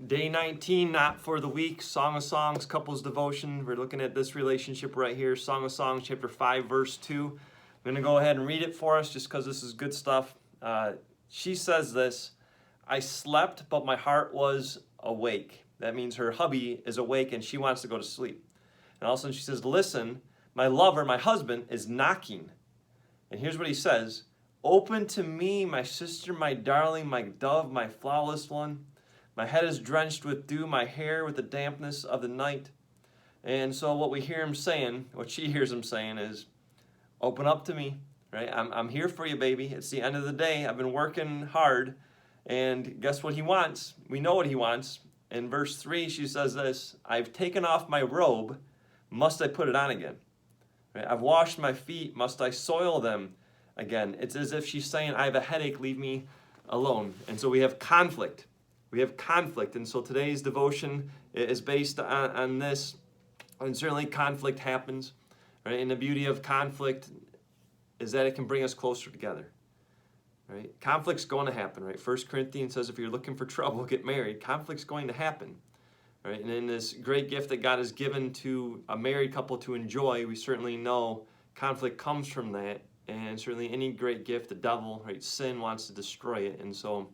Day 19, not for the week, Song of Songs, couples devotion. We're looking at this relationship right here, Song of Songs, chapter 5, verse 2. I'm going to go ahead and read it for us just because this is good stuff. She says this, I slept, but my heart was awake. That means her hubby is awake and she wants to go to sleep. And all of a sudden she says, listen, my lover, my husband, is knocking. And here's what he says, open to me, my sister, my darling, my dove, my flawless one. My head is drenched with dew, my hair with the dampness of the night. And so what we hear him saying, what she hears him saying is, open up to me, right? I'm here for you, baby. It's the end of the day. I've been working hard. And guess what he wants? We know what he wants. In verse 3, she says this, I've taken off my robe. Must I put it on again? Right? I've washed my feet. Must I soil them again? It's as if she's saying, I have a headache. Leave me alone. And so we have conflict. We have conflict, and so today's devotion is based on this, and certainly conflict happens, right? And the beauty of conflict is that it can bring us closer together, right? Conflict's going to happen, right? 1 Corinthians says if you're looking for trouble, get married. Conflict's going to happen, right? And in this great gift that God has given to a married couple to enjoy, we certainly know conflict comes from that, and certainly any great gift, the devil, right, sin wants to destroy it, and so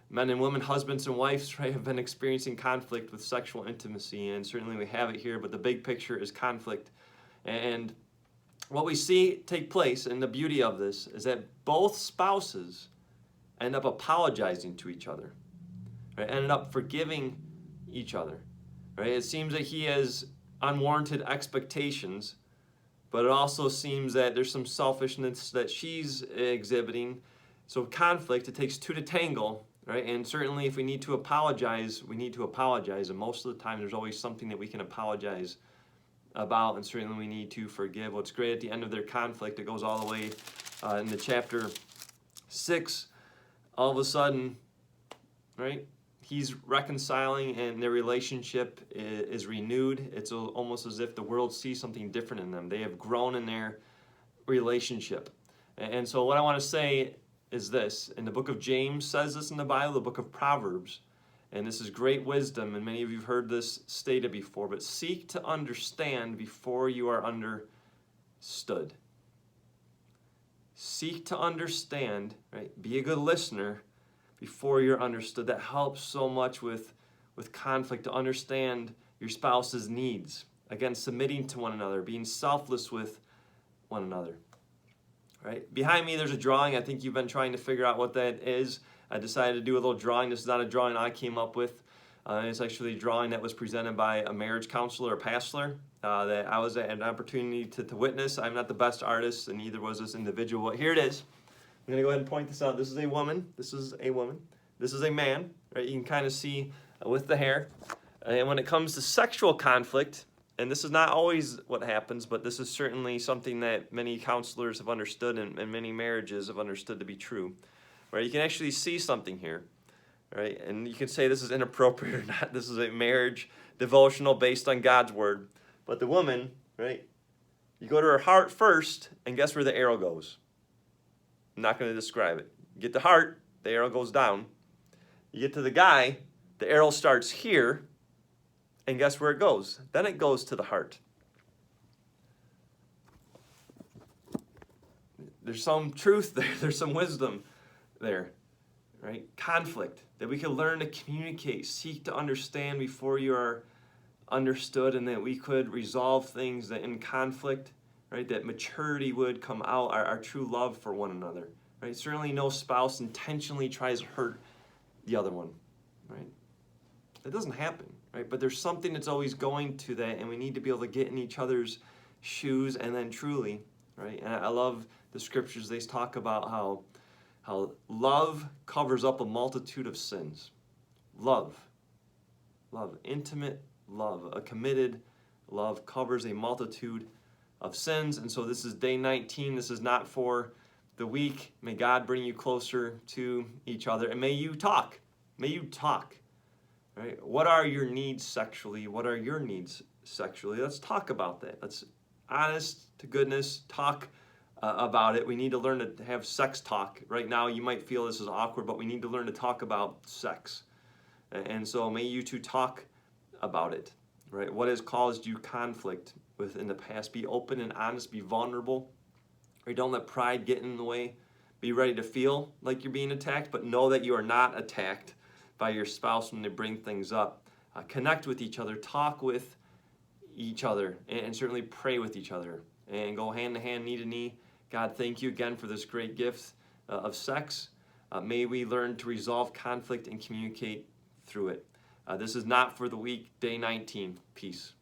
men and women, husbands and wives, right, have been experiencing conflict with sexual intimacy, and certainly we have it here, but the big picture is conflict. And what we see take place, and the beauty of this, is that both spouses end up apologizing to each other, right, ended up forgiving each other. Right? It seems that he has unwarranted expectations, but it also seems that there's some selfishness that she's exhibiting. So conflict, it takes two to tangle. Right? And certainly if we need to apologize, we need to apologize. And most of the time there's always something that we can apologize about, and certainly we need to forgive. What's great at the end of their conflict, it goes all the way into chapter 6, all of a sudden, right, he's reconciling and their relationship is renewed. It's almost as if the world sees something different in them. They have grown in their relationship. And so what I want to say is this, and the book of James says this in the Bible, the book of Proverbs, and this is great wisdom, and many of you have heard this stated before, but seek to understand before you are understood. Seek to understand, right? Be a good listener before you're understood. That helps so much with conflict, to understand your spouse's needs. Again, submitting to one another, being selfless with one another. Right? Behind me there's a drawing. I think you've been trying to figure out what that is. I decided to do a little drawing. This is not a drawing I came up with. It's actually a drawing that was presented by a marriage counselor or pastor that I was at an opportunity to witness. I'm not the best artist, and neither was this individual. But here it is. I'm going to go ahead and point this out. This is a woman. This is a woman. This is a man. Right? You can kind of see with the hair. And when it comes to sexual conflict, and this is not always what happens, but this is certainly something that many counselors have understood and many marriages have understood to be true. Right? You can actually see something here. Right? And you can say this is inappropriate or not. This is a marriage devotional based on God's word. But the woman, right, you go to her heart first, and guess where the arrow goes? I'm not going to describe it. You get the heart, the arrow goes down. You get to the guy, the arrow starts here, and guess where it goes? Then it goes to the heart. There's some truth there. There's some wisdom there, right? Conflict, that we can learn to communicate, seek to understand before you are understood, and that we could resolve things that in conflict, right, that maturity would come out, our true love for one another, right? Certainly no spouse intentionally tries to hurt the other one, right? That doesn't happen. Right? But there's something that's always going to that, and we need to be able to get in each other's shoes, and then truly, right? And I love the scriptures. They talk about how love covers up a multitude of sins. Love, intimate love, a committed love covers a multitude of sins. And so this is day 19. This is not for the week. May God bring you closer to each other, and may you talk. May you talk. Right? What are your needs sexually? What are your needs sexually? Let's talk about that. Let's honest to goodness talk about it. We need to learn to have sex talk. Right now you might feel this is awkward, but we need to learn to talk about sex. And so may you two talk about it, right? What has caused you conflict within the past? Be open and honest, be vulnerable, right? Don't let pride get in the way. Be ready to feel like you're being attacked, but know that you are not attacked by your spouse when they bring things up. Connect with each other, talk with each other, and certainly pray with each other, and go hand to hand, knee to knee. God, thank you again for this great gift of sex. May we learn to resolve conflict and communicate through it. This is Not for the Weak, day 19. Peace.